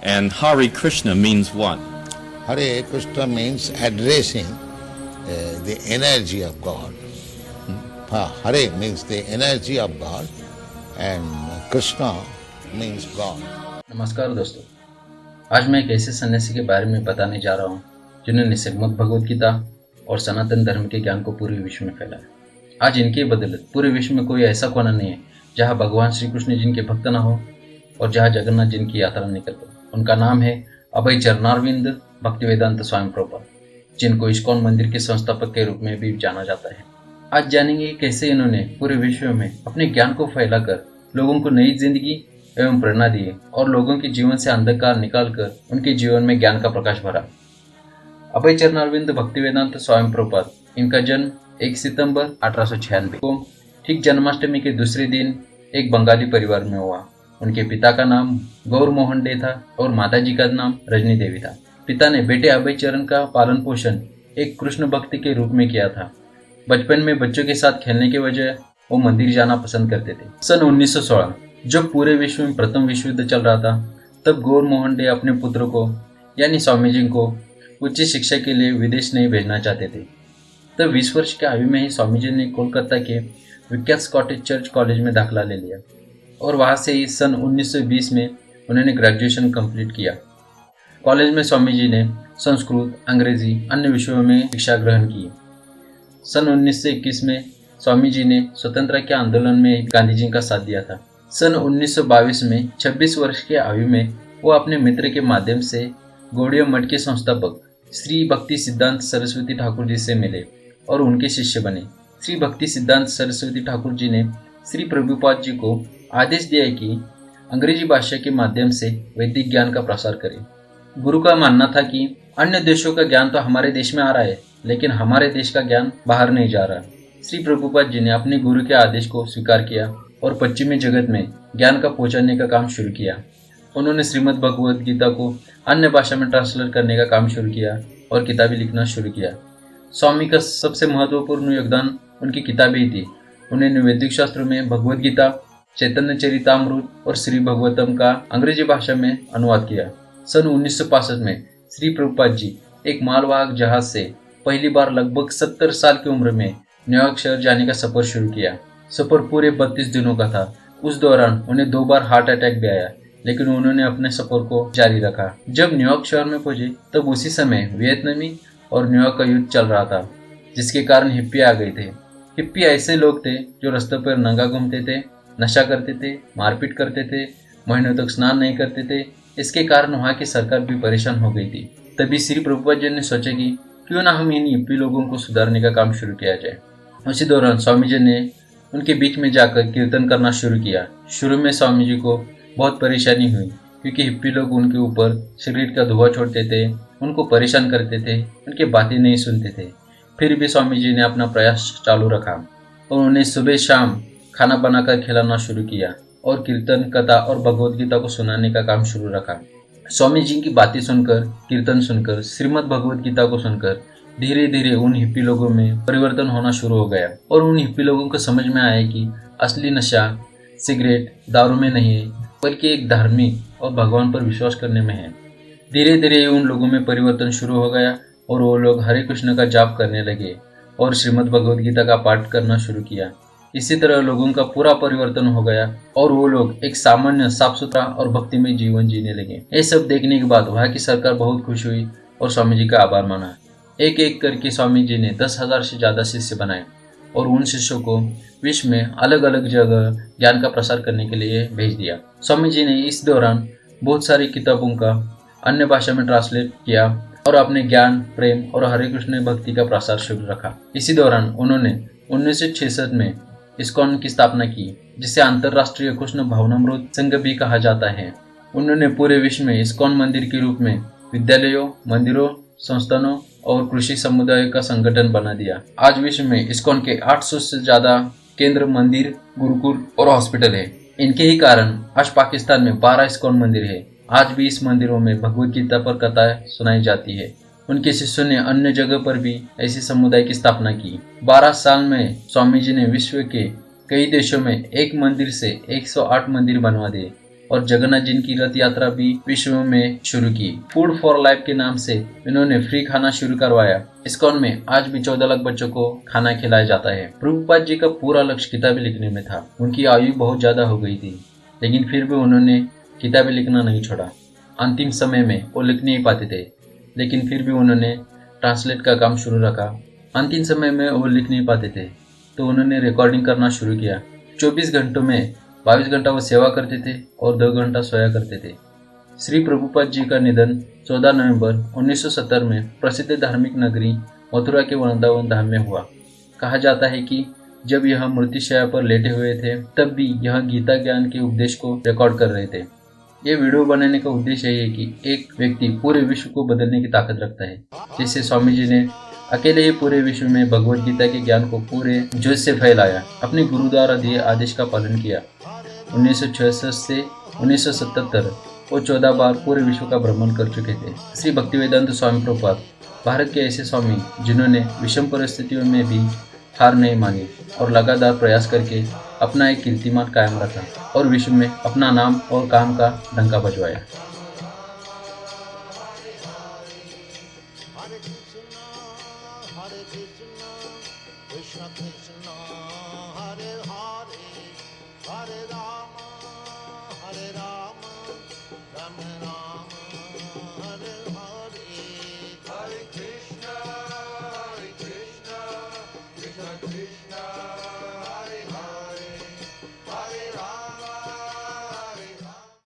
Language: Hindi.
And Hare Krishna means what? Hare Krishna means addressing the energy of God. Hare means the energy of God and Krishna means God. नमस्कार दोस्तों, आज मैं एक ऐसे सन्यासी के बारे में बताने जा रहा हूँ जिन्होंने श्रीमद् भगवद गीता और सनातन धर्म के ज्ञान को पूरे विश्व में फैलाया। आज इनके बदौलत पूरे विश्व में कोई ऐसा कोना नहीं है जहाँ भगवान श्री कृष्ण जिनके भक्त न हो और जहाँ जगन्नाथ जिनकी यात्रा निकल हो। उनका नाम है अभय चरणारविंद भक्तिवेदांत स्वामी प्रभुपाद, जिनको इस्कॉन मंदिर के संस्थापक के रूप में भी जाना जाता है। आज जानेंगे कैसे इन्होंने पूरे विश्व में अपने ज्ञान को फैलाकर लोगों को नई जिंदगी एवं प्रेरणा दी और लोगों के जीवन से अंधकार निकालकर उनके जीवन में ज्ञान का प्रकाश भरा। अभय चरणारविंद भक्तिवेदांत स्वामी प्रभुपाद, इनका जन्म 1 सितंबर 1896 को ठीक जन्माष्टमी के दूसरे दिन एक बंगाली परिवार में हुआ। उनके पिता का नाम गौर मोहन डे था और माताजी का नाम रजनी देवी था। पिता ने बेटे अभय चरण का पालन पोषण एक कृष्ण भक्ति के रूप में किया था। बचपन में बच्चों के साथ खेलने के वजह वो मंदिर जाना पसंद करते थे। सन 1916 जब पूरे विश्व में प्रथम विश्व युद्ध चल रहा था, तब गौर मोहन डे अपने पुत्र को यानी स्वामी जी को उच्च शिक्षा के लिए विदेश नहीं भेजना चाहते थे। तब 20 वर्ष की आयु में ही स्वामी जी ने कोलकाता के विख्यात स्कॉटिश चर्च कॉलेज में दाखिला ले लिया और वहाँ से ही सन 1920 में उन्होंने ग्रेजुएशन कंप्लीट किया। कॉलेज में स्वामी जी ने संस्कृत, अंग्रेजी, अन्य विषयों में शिक्षा ग्रहण की। सन 1921 में स्वामी जी ने स्वतंत्रता के आंदोलन में गांधी जी का साथ दिया था। सन 1922 में 26 वर्ष की आयु में वो अपने मित्र के माध्यम से गौड़िया मठ के संस्थापक श्री भक्ति सिद्धांत सरस्वती ठाकुर जी से मिले और उनके शिष्य बने। श्री भक्ति सिद्धांत सरस्वती ठाकुर जी ने श्री प्रभुपाद जी को आदेश दिया कि अंग्रेजी भाषा के माध्यम से वैदिक ज्ञान का प्रसार करें। गुरु का मानना था कि अन्य देशों का ज्ञान तो हमारे देश में आ रहा है, लेकिन हमारे देश का ज्ञान बाहर नहीं जा रहा। श्री प्रभुपाद जी ने अपने गुरु के आदेश को स्वीकार किया और पश्चिमी जगत में ज्ञान का पहुंचाने का काम शुरू किया। उन्होंने श्रीमद् भगवद गीता को अन्य भाषा में ट्रांसलेट करने का काम शुरू किया और किताबें लिखना शुरू किया। स्वामी का सबसे महत्वपूर्ण योगदान उनकी किताबें ही थी। उन्होंने वैदिक शास्त्रों में भगवद गीता, चैतन्य चरितामृत और श्री भगवतम का अंग्रेजी भाषा में अनुवाद किया। सन 1965 में श्री प्रभुपाद जी एक मालवाहक जहाज से पहली बार लगभग 70 साल की उम्र में न्यूयॉर्क शहर जाने का सफर शुरू किया। सफर पूरे 32 दिनों का था। उस दौरान उन्हें 2 बार हार्ट अटैक भी आया, लेकिन उन्होंने अपने सफर को जारी रखा। जब न्यूयॉर्क शहर में पहुंचे तब उसी समय वियतनामी और न्यूयॉर्क का युद्ध चल रहा था, जिसके कारण हिप्पी आ गए थे। हिप्पी ऐसे लोग थे जो रास्ते पर नंगा घूमते थे, नशा करते थे, मारपीट करते थे, महीनों तक स्नान नहीं करते थे। इसके कारण वहाँ की सरकार भी परेशान हो गई थी। तभी श्री प्रभुपाद जी ने सोचा कि क्यों ना हम इन हिप्पी लोगों को सुधारने का काम शुरू किया जाए। उसी दौरान स्वामी जी ने उनके बीच में जाकर कीर्तन करना शुरू किया। शुरू में स्वामी जी को बहुत परेशानी हुई, क्योंकि हिप्पी लोग उनके ऊपर सिगरेट का धुआं छोड़ते थे, उनको परेशान करते थे, उनकी बातें नहीं सुनते थे। फिर भी स्वामी जी ने अपना प्रयास चालू रखा और उन्हें सुबह शाम खाना बनाकर खिलाना शुरू किया और कीर्तन, कथा और भगवद गीता को सुनाने का काम शुरू रखा। स्वामी जी की बातें सुनकर, कीर्तन सुनकर, श्रीमद् भगवद गीता को सुनकर धीरे धीरे उन हिप्पी लोगों में परिवर्तन होना शुरू हो गया और उन हिप्पी लोगों को समझ में आया कि असली नशा सिगरेट, दारू में नहीं है, बल्कि एक धार्मिक और भगवान पर विश्वास करने में है। धीरे धीरे उन लोगों में परिवर्तन शुरू हो गया और वो लोग हरे कृष्ण का जाप करने लगे और श्रीमद् भगवद गीता का पाठ करना शुरू किया। इसी तरह लोगों का पूरा परिवर्तन हो गया और वो लोग एक सामान्य, साफ सुथरा और भक्तिमय जीवन जीने लगे। ये सब देखने के बाद वहाँ की सरकार बहुत खुश हुई और स्वामी जी का आभार माना। एक एक करके स्वामी जी ने 10,000 से ज़्यादा शिष्य बनाए और उन शिष्यों को विश्व में अलग अलग जगह ज्ञान का प्रसार करने के लिए भेज दिया। स्वामी जी ने इस दौरान बहुत सारी किताबों का अन्य भाषा में ट्रांसलेट किया और अपने ज्ञान, प्रेम और हरे कृष्ण भक्ति का प्रसार शुरू रखा। इसी दौरान उन्होंने 1966 में इस्कॉन की स्थापना की, जिसे अंतर्राष्ट्रीय कृष्ण भावनामृत संघ भी कहा जाता है। उन्होंने पूरे विश्व में इस्कॉन मंदिर के रूप में विद्यालयों, मंदिरों, संस्थानों और कृषि समुदाय का संगठन बना दिया। आज विश्व में इस्कॉन के 800 से ज्यादा केंद्र, मंदिर, गुरुकुल और हॉस्पिटल है। इनके ही कारण आज पाकिस्तान में 12 इस्कॉन मंदिर है। आज भी इस मंदिरों में भगवद गीता पर कथाएं सुनाई जाती है। उनके शिष्यों ने अन्य जगह पर भी ऐसे समुदाय की स्थापना की। 12 साल में स्वामी जी ने विश्व के कई देशों में एक मंदिर से 108 मंदिर बनवा दिए और जगन्नाथ जी की रथ यात्रा भी विश्व में शुरू की। फूड फॉर लाइफ के नाम से इन्होंने फ्री खाना शुरू करवाया। इस्कॉन में आज भी 14 लाख बच्चों को खाना खिलाया जाता है। प्रभुपाद जी का पूरा लक्ष्य किताबें लिखने में था। उनकी आयु बहुत ज्यादा हो गई थी, लेकिन फिर भी उन्होंने किताबें लिखना नहीं छोड़ा। अंतिम समय में वो लिख नहीं पाते थे, लेकिन फिर भी उन्होंने ट्रांसलेट का काम शुरू रखा। अंतिम समय में वो लिख नहीं पाते थे, तो उन्होंने रिकॉर्डिंग करना शुरू किया। 24 घंटों में 22 घंटा वो सेवा करते थे और 2 घंटा सोया करते थे। श्री प्रभुपाद जी का निधन 14 नवंबर 1970 में प्रसिद्ध धार्मिक नगरी मथुरा के वृंदावन धाम में हुआ। कहा जाता है कि जब यह मृत्युशैया पर लेटे हुए थे, तब भी यह गीता ज्ञान के उपदेश को रिकॉर्ड कर रहे थे। ये वीडियो बनाने का उद्देश्य यही है कि एक व्यक्ति पूरे विश्व को बदलने की ताकत रखता है। जैसे स्वामी जी ने अकेले ही पूरे विश्व में भगवत गीता के ज्ञान को पूरे जोश से फैलाया, अपने गुरु द्वारा दिए आदेश का पालन किया। 1966 से 1977 वो 14 बार पूरे विश्व का भ्रमण कर चुके थे। श्री भक्तिवेदांत स्वामी प्रभुपाद भारत के ऐसे स्वामी जिन्होंने विषम परिस्थितियों में भी हार नहीं मानी और लगातार प्रयास करके अपना एक कीर्तिमान कायम रखा और विश्व में अपना नाम और काम का डंका बजवाया।